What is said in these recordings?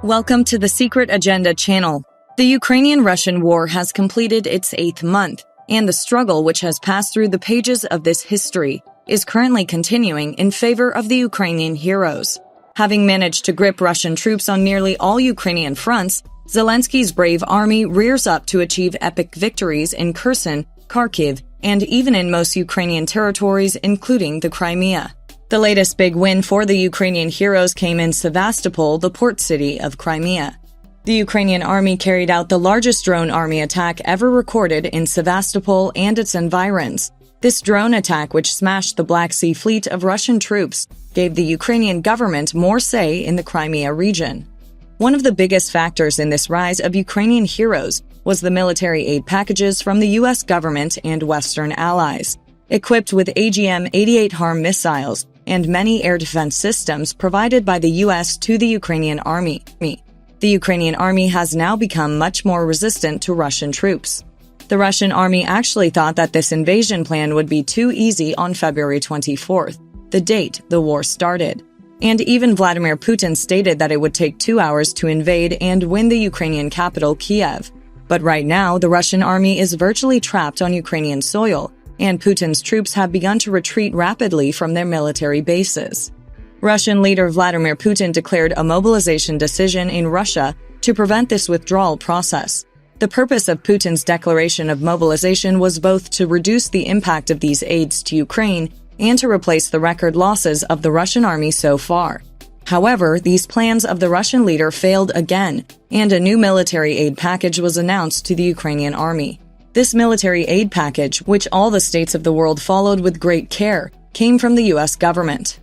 Welcome to the Secret Agenda channel. The Ukrainian-Russian war has completed its 8th month, and the struggle which has passed through the pages of this history is currently continuing in favor of the Ukrainian heroes. Having managed to grip Russian troops on nearly all Ukrainian fronts, Zelensky's brave army rears up to achieve epic victories in Kherson, Kharkiv, and even in most Ukrainian territories, including the Crimea. The latest big win for the Ukrainian heroes came in Sevastopol, the port city of Crimea. The Ukrainian army carried out the largest drone army attack ever recorded in Sevastopol and its environs. This drone attack, which smashed the Black Sea fleet of Russian troops, gave the Ukrainian government more say in the Crimea region. One of the biggest factors in this rise of Ukrainian heroes was the military aid packages from the U.S. government and Western allies. Equipped with AGM-88 HARM missiles and many air defense systems provided by the U.S. to the Ukrainian army. The Ukrainian army has now become much more resistant to Russian troops. The Russian army actually thought that this invasion plan would be too easy on February 24th, the date the war started. And even Vladimir Putin stated that it would take 2 hours to invade and win the Ukrainian capital, Kiev. But right now, the Russian army is virtually trapped on Ukrainian soil, and Putin's troops have begun to retreat rapidly from their military bases. Russian leader Vladimir Putin declared a mobilization decision in Russia to prevent this withdrawal process. The purpose of Putin's declaration of mobilization was both to reduce the impact of these aids to Ukraine and to replace the record losses of the Russian army so far. However, these plans of the Russian leader failed again, and a new military aid package was announced to the Ukrainian army. This military aid package, which all the states of the world followed with great care, came from the U.S. government.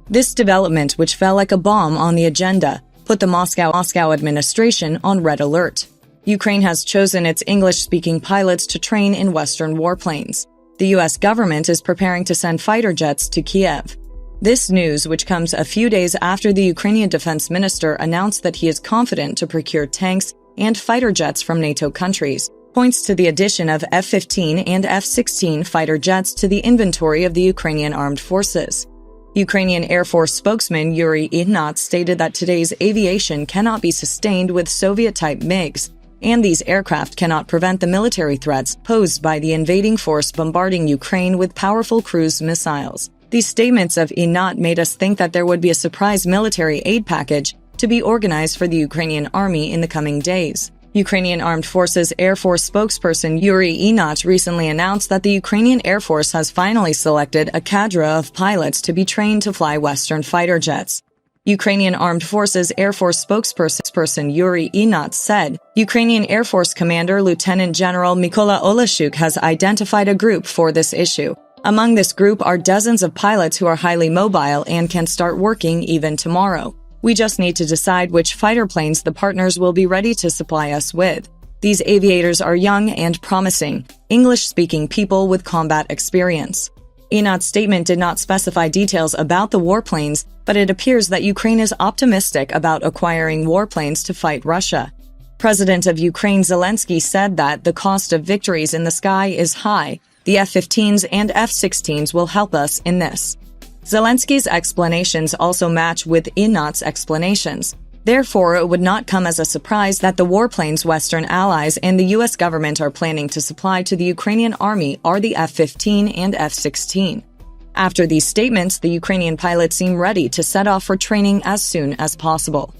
This development, which fell like a bomb on the agenda, put the Moscow administration on red alert. Ukraine has chosen its English-speaking pilots to train in Western warplanes. The U.S. government is preparing to send fighter jets to Kiev. This news, which comes a few days after the Ukrainian defense minister announced that he is confident to procure tanks and fighter jets from NATO countries, points to the addition of F-15 and F-16 fighter jets to the inventory of the Ukrainian armed forces. Ukrainian Air Force spokesman Yuri Ihnat stated that today's aviation cannot be sustained with Soviet-type MiGs, and these aircraft cannot prevent the military threats posed by the invading force bombarding Ukraine with powerful cruise missiles. These statements of Ihnat made us think that there would be a surprise military aid package to be organized for the Ukrainian army in the coming days. Ukrainian Armed Forces Air Force spokesperson Yuri Ihnat recently announced that the Ukrainian Air Force has finally selected a cadre of pilots to be trained to fly Western fighter jets. Ukrainian Armed Forces Air Force spokesperson Yuri Ihnat said, Ukrainian Air Force Commander Lieutenant General Mykola Oleshchuk has identified a group for this issue. Among this group are dozens of pilots who are highly mobile and can start working even tomorrow. We just need to decide which fighter planes the partners will be ready to supply us with. These aviators are young and promising, English-speaking people with combat experience. Ihnat's statement did not specify details about the warplanes, but it appears that Ukraine is optimistic about acquiring warplanes to fight Russia. President of Ukraine Zelensky said that the cost of victories in the sky is high. The F-15s and F-16s will help us in this. Zelensky's explanations also match with Ihnat's explanations. Therefore, it would not come as a surprise that the warplanes Western allies and the U.S. government are planning to supply to the Ukrainian army are the F-15 and F-16. After these statements, the Ukrainian pilots seem ready to set off for training as soon as possible.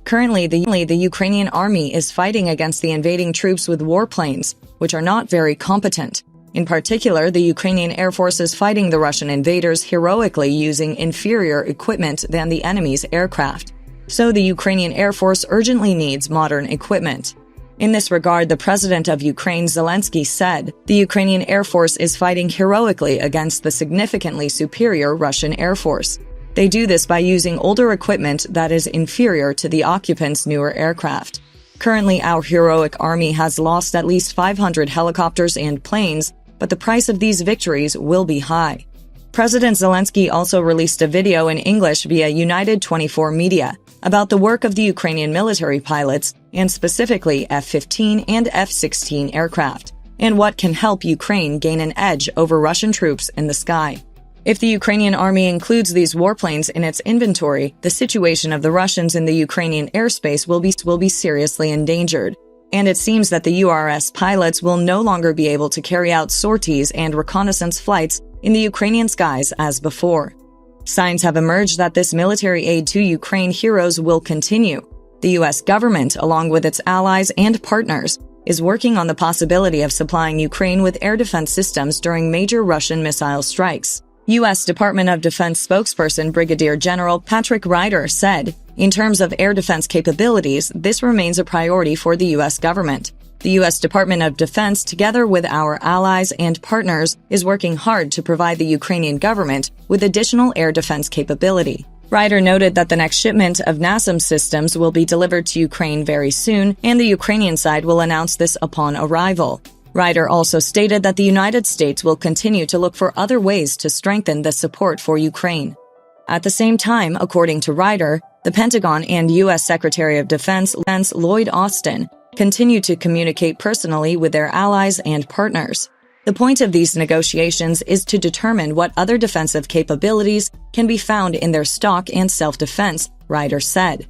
Currently, the Ukrainian army is fighting against the invading troops with warplanes, which are not very competent. In particular, the Ukrainian Air Force is fighting the Russian invaders heroically using inferior equipment than the enemy's aircraft. So the Ukrainian Air Force urgently needs modern equipment. In this regard, the president of Ukraine, Zelensky, said, the Ukrainian Air Force is fighting heroically against the significantly superior Russian Air Force. They do this by using older equipment that is inferior to the occupants' newer aircraft. Currently, our heroic army has lost at least 500 helicopters and planes, but the price of these victories will be high. President Zelensky also released a video in English via United 24 Media about the work of the Ukrainian military pilots, and specifically F-15 and F-16 aircraft, and what can help Ukraine gain an edge over Russian troops in the sky. If the Ukrainian army includes these warplanes in its inventory, the situation of the Russians in the Ukrainian airspace will be seriously endangered. And it seems that the URS pilots will no longer be able to carry out sorties and reconnaissance flights in the Ukrainian skies as before. Signs have emerged that this military aid to Ukraine heroes will continue. The U.S. government, along with its allies and partners, is working on the possibility of supplying Ukraine with air defense systems during major Russian missile strikes. U.S. Department of Defense spokesperson Brigadier General Patrick Ryder said, "In terms of air defense capabilities, this remains a priority for the U.S. government. The U.S. Department of Defense, together with our allies and partners, is working hard to provide the Ukrainian government with additional air defense capability." Ryder noted that the next shipment of NASAMS systems will be delivered to Ukraine very soon, and the Ukrainian side will announce this upon arrival. Ryder also stated that the United States will continue to look for other ways to strengthen the support for Ukraine. At the same time, according to Ryder, the Pentagon and U.S. Secretary of Defense Lloyd Austin continue to communicate personally with their allies and partners. The point of these negotiations is to determine what other defensive capabilities can be found in their stock and self-defense, Ryder said.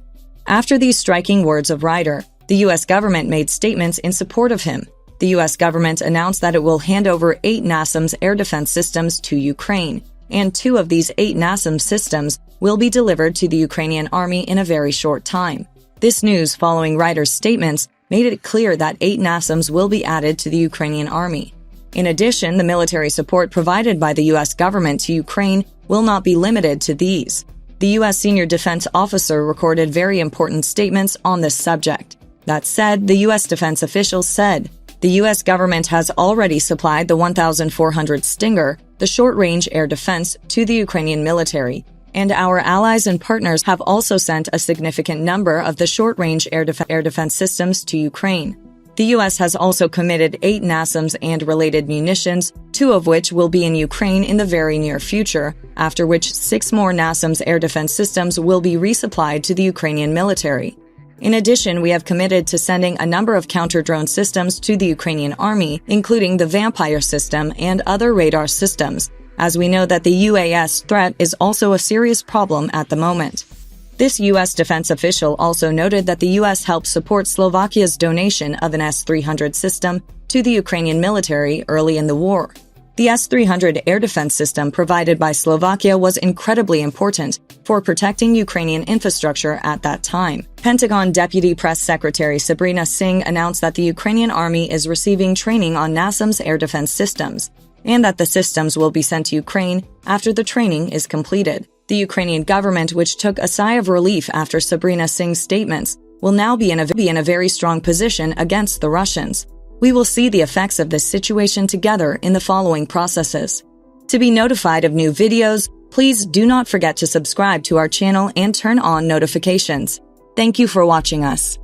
After these striking words of Ryder, the U.S. government made statements in support of him. The U.S. government announced that it will hand over 8 NASAMS air defense systems to Ukraine, and 2 of these 8 NASAMS systems will be delivered to the Ukrainian army in a very short time. This news, following Ryder's statements, made it clear that 8 NASAMS will be added to the Ukrainian army. In addition, the military support provided by the U.S. government to Ukraine will not be limited to these. The U.S. senior defense officer recorded very important statements on this subject. That said, the U.S. defense officials said, "The U.S. government has already supplied the 1,400 Stinger, the short-range air defense, to the Ukrainian military, and our allies and partners have also sent a significant number of the short-range air defense systems to Ukraine. The U.S. has also committed 8 NASAMS and related munitions, 2 of which will be in Ukraine in the very near future, after which 6 more NASAMS air defense systems will be resupplied to the Ukrainian military. In addition, we have committed to sending a number of counter-drone systems to the Ukrainian army, including the Vampire system and other radar systems, as we know that the UAS threat is also a serious problem at the moment." This U.S. defense official also noted that the U.S. helped support Slovakia's donation of an S-300 system to the Ukrainian military early in the war. The S-300 air defense system provided by Slovakia was incredibly important for protecting Ukrainian infrastructure at that time. Pentagon Deputy Press Secretary Sabrina Singh announced that the Ukrainian army is receiving training on NASAMS air defense systems, and that the systems will be sent to Ukraine after the training is completed. The Ukrainian government, which took a sigh of relief after Sabrina Singh's statements, will now be in a very strong position against the Russians. We will see the effects of this situation together in the following processes. To be notified of new videos, please do not forget to subscribe to our channel and turn on notifications. Thank you for watching us.